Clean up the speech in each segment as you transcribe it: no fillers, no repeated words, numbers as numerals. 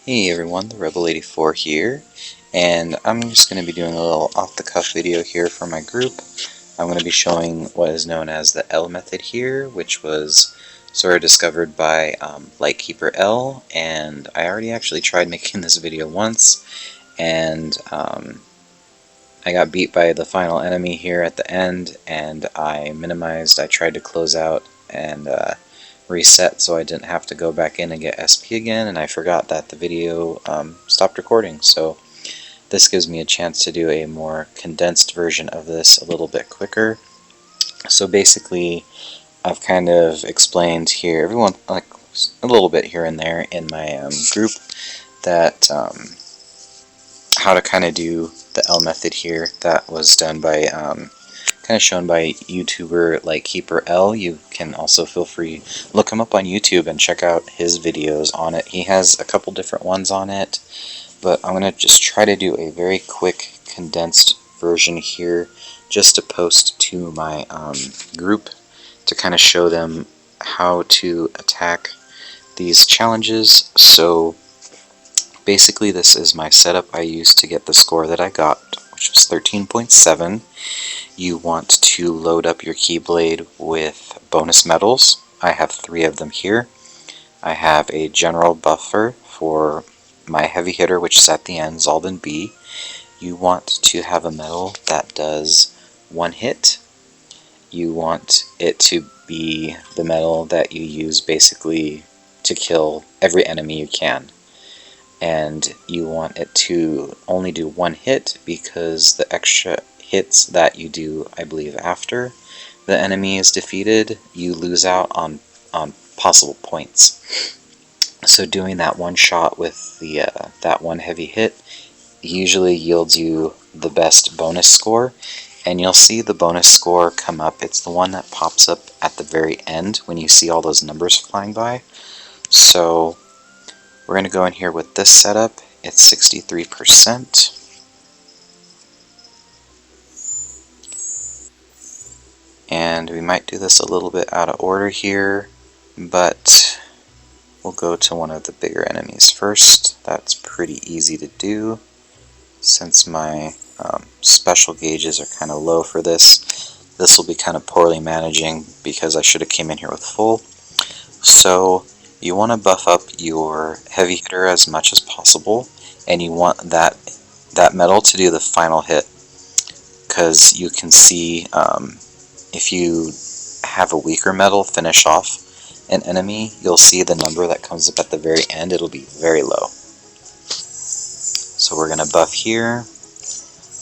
Hey everyone, the Rebel84 here, and I'm just going to be doing a little off-the-cuff video here for my group. I'm going to be showing what is known as the L method here, which was sort of discovered by Lightkeeper L, and I already actually tried making this video once, and I got beat by the final enemy here at the end, and I tried to close out and reset so I didn't have to go back in and get SP again, and I forgot that the video stopped recording, so this gives me a chance to do a more condensed version of this a little bit quicker. So basically I've kind of explained here, everyone, like a little bit here and there in my group, that how to kind of do the L method here. That was done by kind of shown by YouTuber Lightkeeper L. You can also feel free look him up on YouTube and check out his videos on it. He has a couple different ones on it, but I'm going to just try to do a very quick condensed version here just to post to my group to kind of show them how to attack these challenges. So basically this is my setup I used to get the score that I got, which was 13.7. You want to load up your Keyblade with bonus medals. I have 3 of them here. I have a general buffer for my heavy hitter, which is at the end, Zaldin B. You want to have a medal that does 1 hit. You want it to be the medal that you use basically to kill every enemy you can. And you want it to only do 1 hit because the extra hits that you do, I believe, after the enemy is defeated, you lose out on possible points. So doing that one shot with the that one heavy hit usually yields you the best bonus score, and you'll see the bonus score come up. It's the one that pops up at the very end when you see all those numbers flying by. So we're going to go in here with this setup. It's 63%. And we might do this a little bit out of order here, but we'll go to one of the bigger enemies first. That's pretty easy to do since my special gauges are kind of low for this. This will be kind of poorly managing because I should have came in here with full. So you want to buff up your heavy hitter as much as possible, and you want that medal to do the final hit, because you can see if you have a weaker medal finish off an enemy, you'll see the number that comes up at the very end. It'll be very low. So we're going to buff here.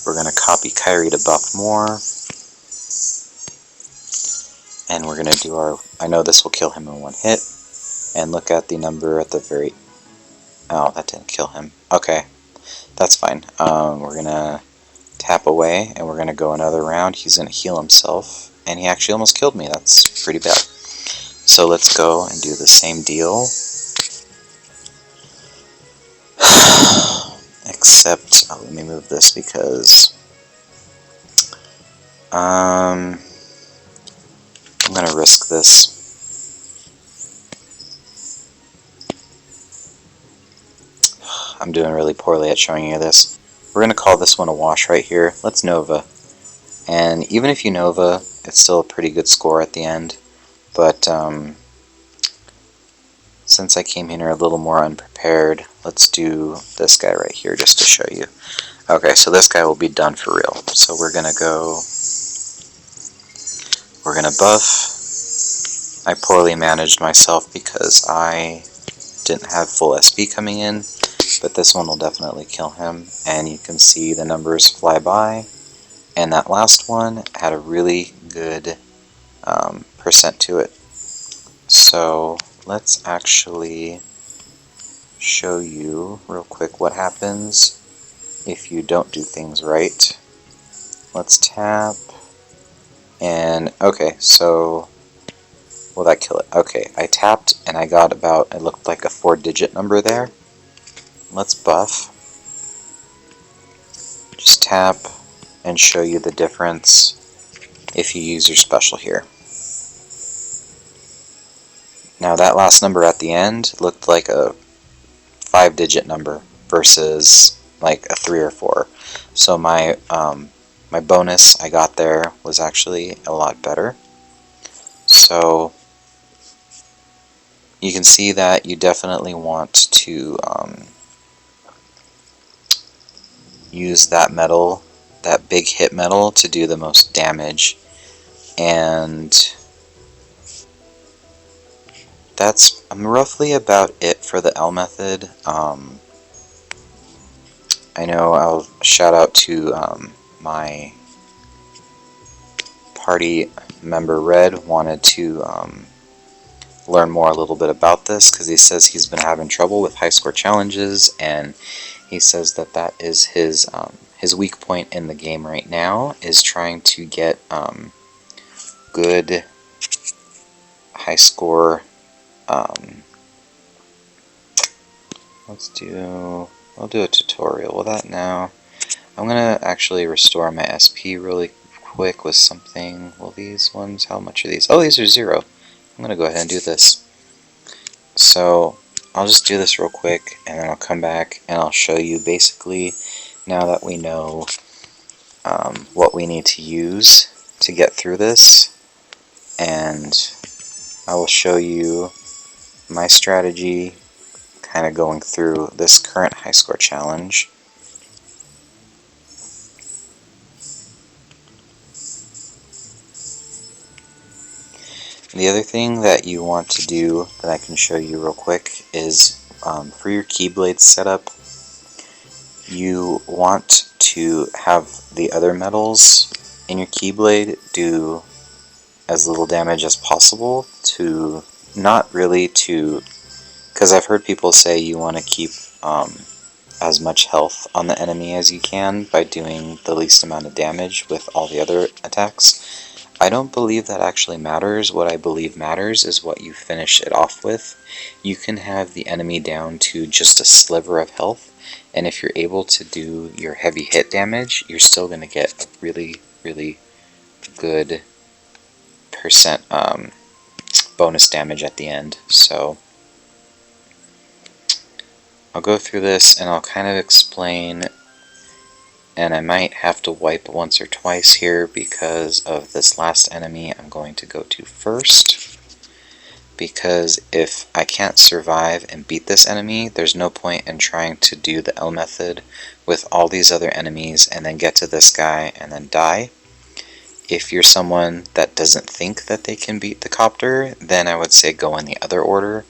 We're going to copy Kyrie to buff more. And we're going to do our... I know this will kill him in 1 hit. And look at the number at the very... Oh, that didn't kill him. Okay, that's fine. We're going to tap away, and we're going to go another round. He's going to heal himself, and he actually almost killed me. That's pretty bad. So let's go and do the same deal. Except, let me move this because I'm going to risk this. I'm doing really poorly at showing you this. We're going to call this one a wash right here. Let's Nova. And even if you Nova, it's still a pretty good score at the end. But since I came here a little more unprepared, let's do this guy right here just to show you. Okay, so this guy will be done for real. So we're going to go... We're going to buff. I poorly managed myself because I didn't have full SP coming in. But this one will definitely kill him, and you can see the numbers fly by, and that last one had a really good percent to it. So let's actually show you real quick what happens if you don't do things right. Let's tap, and okay, so will that kill it? Okay, I tapped and I got about, it looked like a 4-digit number there. Let's buff. Just tap and show you the difference if you use your special here. Now that last number at the end looked like a 5-digit number versus like a 3 or 4. So my my bonus I got there was actually a lot better. So you can see that you definitely want to use that metal, that big hit metal, to do the most damage. And that's roughly about it for the L method. I know I'll shout out to my party member Red wanted to learn more a little bit about this because he says he's been having trouble with high score challenges, and he says that that is his weak point in the game right now, is trying to get good high score. I'll do a tutorial with that now. I'm gonna actually restore my SP really quick with something. Well, these ones, how much are these? Oh, these are 0. I'm gonna go ahead and do this. So I'll just do this real quick, and then I'll come back and I'll show you basically, now that we know what we need to use to get through this, and I will show you my strategy kind of going through this current high score challenge. The other thing that you want to do that I can show you real quick is for your Keyblade setup, you want to have the other metals in your Keyblade do as little damage as possible, to not really to, because I've heard people say you want to keep as much health on the enemy as you can by doing the least amount of damage with all the other attacks. I don't believe that actually matters. What I believe matters is what you finish it off with. You can have the enemy down to just a sliver of health, and if you're able to do your heavy hit damage, you're still going to get a really, really good percent bonus damage at the end. So I'll go through this and I'll kind of explain, and I might have to wipe once or twice here because of this last enemy I'm going to go to first, because if I can't survive and beat this enemy, there's no point in trying to do the L method with all these other enemies and then get to this guy and then die. If you're someone that doesn't think that they can beat the copter, then I would say go in the other order.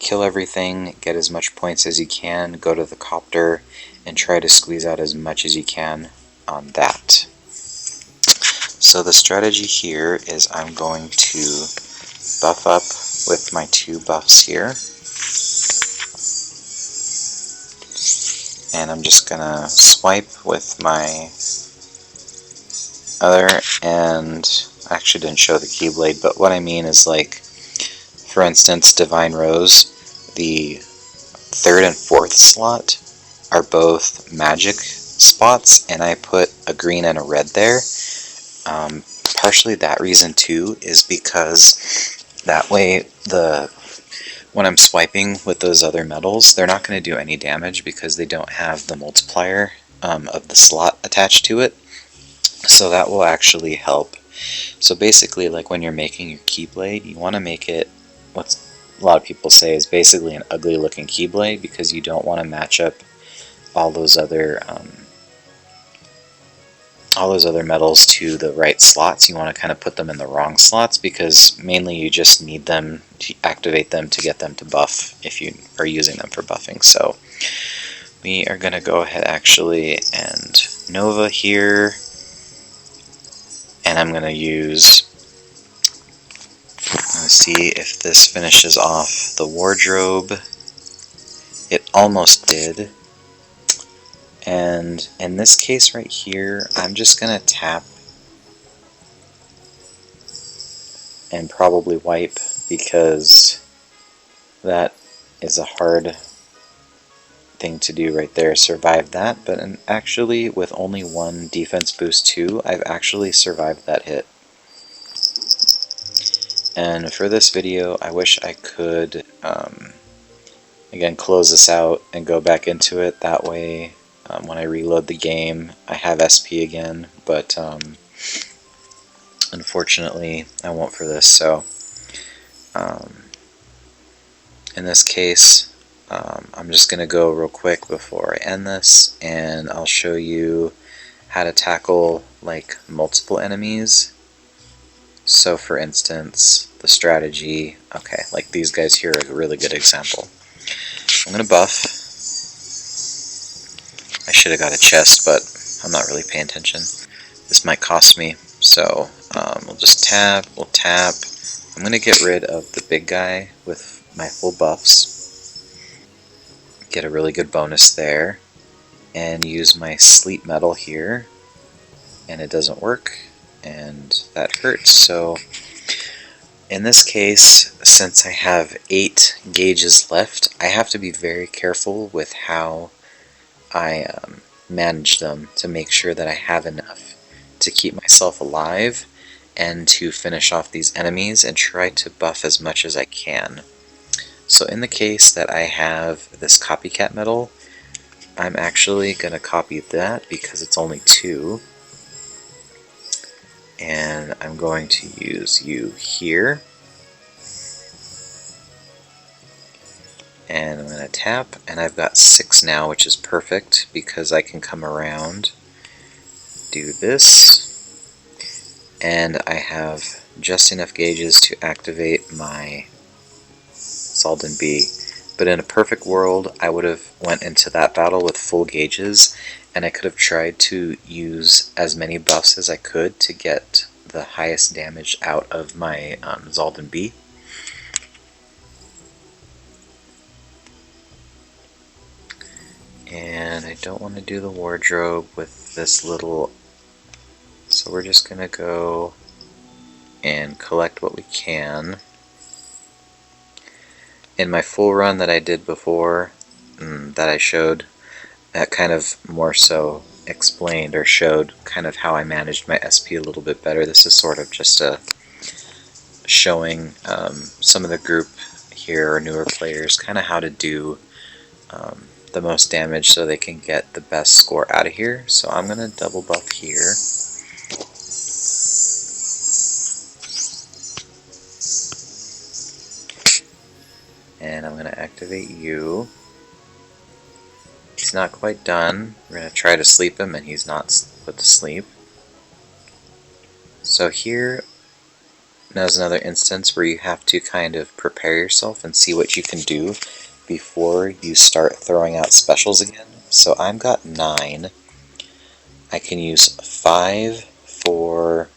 Kill everything, get as much points as you can, go to the copter, and try to squeeze out as much as you can on that. So the strategy here is I'm going to buff up with my 2 buffs here. And I'm just going to swipe with my other, and I actually didn't show the Keyblade, but what I mean is, like, for instance, Divine Rose, the 3rd and 4th slot are both magic spots, and I put a green and a red there. Partially that reason too is because that way when I'm swiping with those other metals, they're not going to do any damage because they don't have the multiplier of the slot attached to it. So that will actually help. So basically, like when you're making your Keyblade, you want to make it what a lot of people say is basically an ugly looking Keyblade, because you don't want to match up all those other metals to the right slots. You want to kind of put them in the wrong slots, because mainly you just need them to activate them to get them to buff if you are using them for buffing. So we are going to go ahead actually and Nova here, and I'm going to use, let's see if this finishes off the wardrobe. It almost did. And in this case right here, I'm just going to tap and probably wipe, because that is a hard thing to do right there, survive that. But actually with only 1 defense boost 2, I've actually survived that hit. And for this video, I wish I could Again, close this out and go back into it. That way, when I reload the game, I have SP again, but unfortunately, I won't for this. So, in this case, I'm just going to go real quick before I end this, and I'll show you how to tackle like multiple enemies. So for instance, the strategy, okay, like these guys here are a really good example. I'm going to buff. I should have got a chest, but I'm not really paying attention. This might cost me, so we'll just tap, we'll tap. I'm going to get rid of the big guy with my full buffs. Get a really good bonus there. And use my sleep metal here. And it doesn't work. And that hurts. So in this case, since I have 8 gauges left, I have to be very careful with how I manage them to make sure that I have enough to keep myself alive and to finish off these enemies and try to buff as much as I can. So in the case that I have this copycat metal, I'm actually going to copy that because it's only 2. And I'm going to use you here. And I'm going to tap, and I've got 6 now, which is perfect because I can come around, do this, and I have just enough gauges to activate my Zaldin B. But in a perfect world, I would have went into that battle with full gauges, and I could have tried to use as many buffs as I could to get the highest damage out of my Zaldin B. And I don't want to do the wardrobe with this little, so we're just going to go and collect what we can. In my full run that I did before, that I showed, that kind of more so explained or showed kind of how I managed my SP a little bit better. This is sort of just a showing some of the group here, or newer players, kind of how to do the most damage so they can get the best score out of here. So I'm going to double buff here. And I'm going to activate you. He's not quite done. We're going to try to sleep him, and he's not put to sleep. So here is another instance where you have to kind of prepare yourself and see what you can do before you start throwing out specials again. So I've got 9. I can use 5 for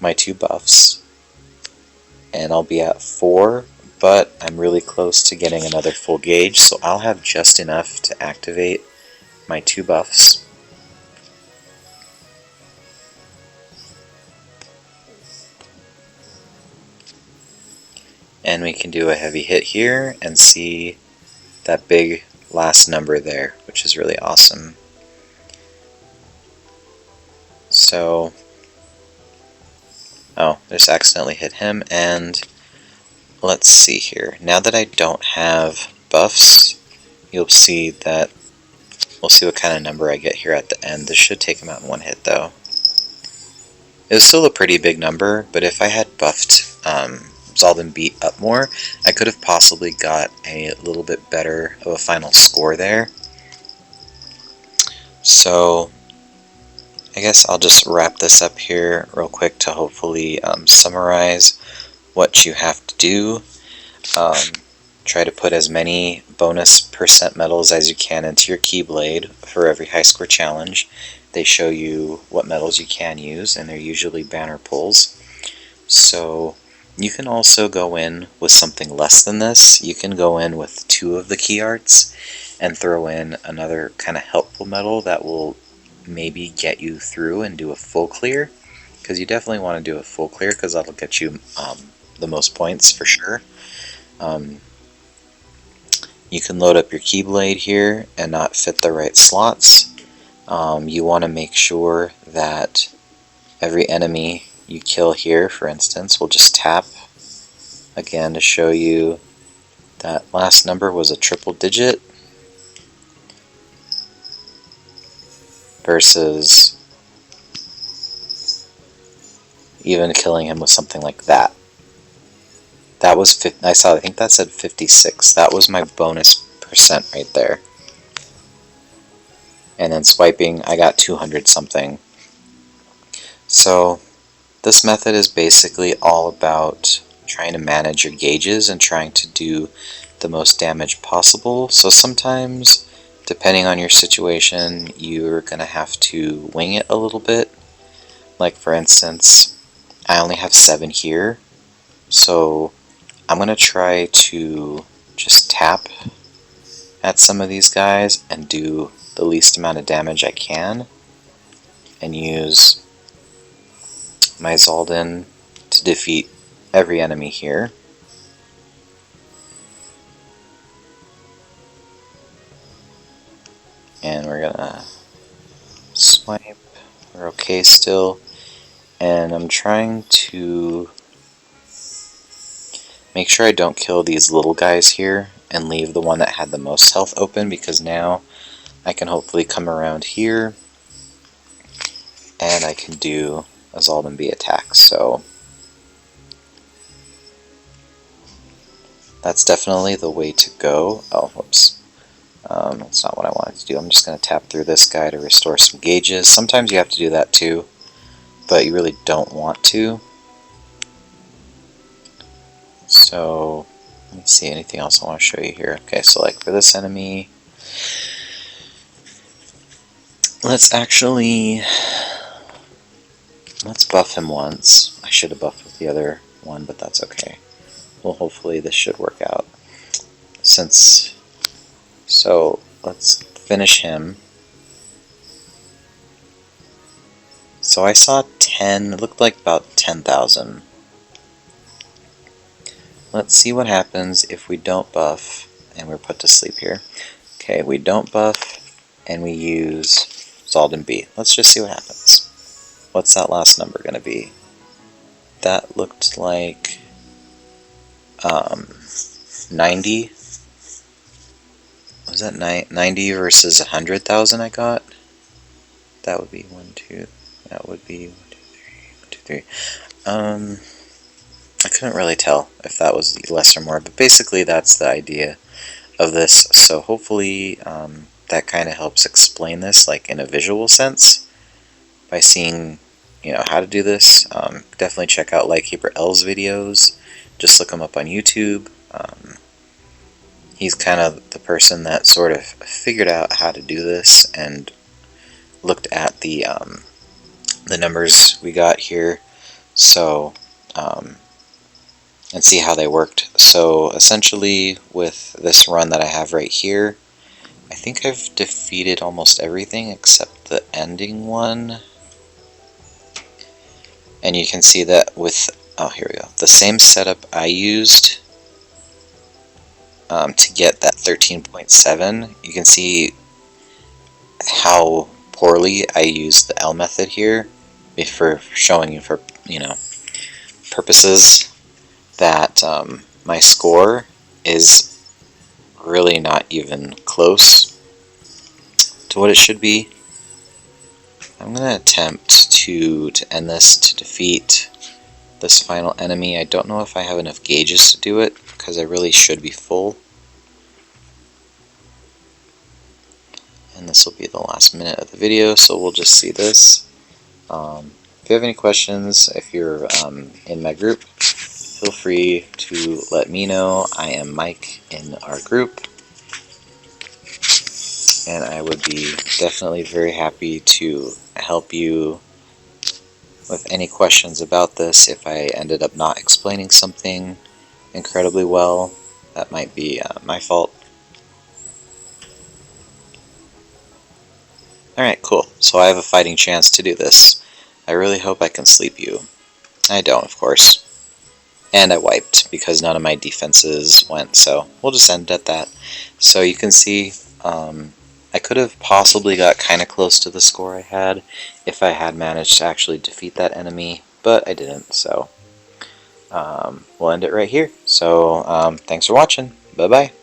my 2 buffs, and I'll be at 4, but I'm really close to getting another full gauge, so I'll have just enough to activate my 2 buffs. And we can do a heavy hit here and see that big last number there, which is really awesome. So, oh, just accidentally hit him, and let's see here. Now that I don't have buffs, you'll see that, we'll see what kind of number I get here at the end. This should take him out in 1 hit though. It was still a pretty big number, but if I had buffed Zaldin B up more, I could have possibly got a little bit better of a final score there. So I guess I'll just wrap this up here real quick to hopefully summarize what you have to do. Try to put as many bonus percent medals as you can into your Keyblade for every high score challenge. They show you what medals you can use, and they're usually banner pulls. So you can also go in with something less than this. You can go in with 2 of the key arts and throw in another kind of helpful medal that will maybe get you through and do a full clear, because you definitely want to do a full clear because that'll get you the most points for sure. You can load up your Keyblade here and not fit the right slots. You want to make sure that every enemy you kill here, for instance, will just tap again to show you That last number was a triple digit versus even killing him with something like that. That was, I think that said 56. That was my bonus percent right there. And then swiping, I got 200 something. So this method is basically all about trying to manage your gauges and trying to do the most damage possible. So sometimes, depending on your situation, you're going to have to wing it a little bit. Like for instance, I only have 7 here, so I'm going to try to just tap at some of these guys and do the least amount of damage I can, and use my Zaldin to defeat every enemy here. And we're gonna swipe. We're okay still. And I'm trying to make sure I don't kill these little guys here and leave the one that had the most health open, because now I can hopefully come around here and I can do a Zaldin B attack. So that's definitely the way to go. Oh, whoops. That's not what I wanted to do. I'm just going to tap through this guy to restore some gauges. Sometimes you have to do that too, but you really don't want to. So, let me see, anything else I want to show you here. Okay, so like for this enemy, let's buff him once. I should have buffed with the other one, but that's okay. Well, hopefully this should work out. So let's finish him. So I saw 10, it looked like about 10,000. Let's see what happens if we don't buff and we're put to sleep here. Okay, we don't buff and we use Zaldin B. Let's just see what happens. What's that last number going to be? That looked like 90. Was that 90 versus 100,000 I got? That would be 1, 2. That would be 1, 2, 3, 1, 2, 3. I couldn't really tell if that was less or more, but basically that's the idea of this. So hopefully that kind of helps explain this, like in a visual sense, by seeing, you know, how to do this. Definitely check out Lightkeeper L's videos. Just look him up on YouTube. He's kind of the person that sort of figured out how to do this and looked at the numbers we got here, so and see how they worked. So essentially, with this run that I have right here, I think I've defeated almost everything except the ending one. And you can see that with, oh, here we go, the same setup I used to get that 13.7, you can see how poorly I used the L method here, for showing you, for, you know, purposes, that my score is really not even close to what it should be. I'm going to attempt to end this, to defeat this final enemy. I don't know if I have enough gauges to do it, because I really should be full. And this will be the last minute of the video, so we'll just see this. If you have any questions, if you're in my group, feel free to let me know. I am Mike in our group, and I would be definitely very happy to help you with any questions about this. If I ended up not explaining something incredibly well, that might be my fault. Alright, cool. So I have a fighting chance to do this. I really hope I can sleep you. I don't, of course. And I wiped, because none of my defenses went, so we'll just end at that. So you can see, I could have possibly got kind of close to the score I had if I had managed to actually defeat that enemy, but I didn't, so we'll end it right here. So thanks for watching. Bye-bye.